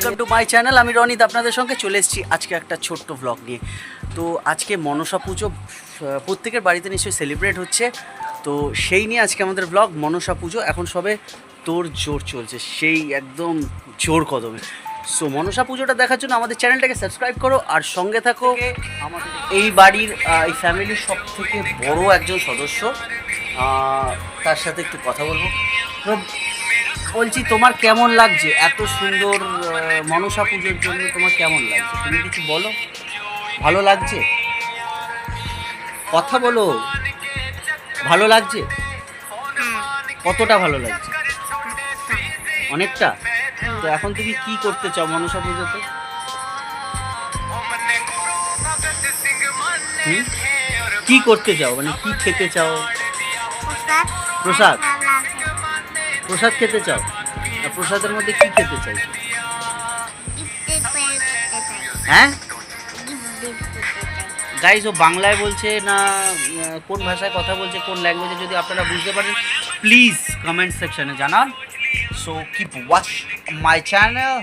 Welcome to my channel. আমি রনিত আপনাদের সঙ্গে চলে এসেছি আজকে একটা ছোট্ট ভ্লগ নিয়ে। তো আজকে মনসা পুজো প্রত্যেকের বাড়িতে নিশ্চয়ই সেলিব্রেট হচ্ছে, তো সেই নিয়ে আজকে আমাদের ভ্লগ। মনসা পুজো এখন সবে তোর জোর চলছে, সেই একদম জোর কদমে। সো মনসা পুজোটা দেখার জন্য আমাদের চ্যানেলটাকে সাবস্ক্রাইব করো আর সঙ্গে থাকো। আমাদের এই বাড়ির এই ফ্যামিলির সব থেকে বড় একজন সদস্য, তার সাথে একটু কথা বলবো। তো বলছি, তোমার কেমন লাগছে এত সুন্দর মনসা পুজোর জন্য? তোমার কেমন লাগছে, তুমি কিছু বলো। ভালো লাগছে? কথা বলো। ভালো লাগছে? কতটা ভালো লাগছে? অনেকটা। তো এখন তুমি কি করতে চাও মনসা পুজোতে? কি করতে চাও, মানে কি খেতে চাও? প্রসাদ। প্রসাদ খেতে চাও? আর প্রসাদের মধ্যে কি খেতে চাইছো? হ্যাঁ গাইজ, ও বাংলায় বলছে না কোন ভাষায় কথা বলছে, কোন ল্যাঙ্গুয়েজে, যদি আপনারা বুঝতে পারেন প্লিজ কমেন্ট সেকশনে জানান। So keep watch my channel.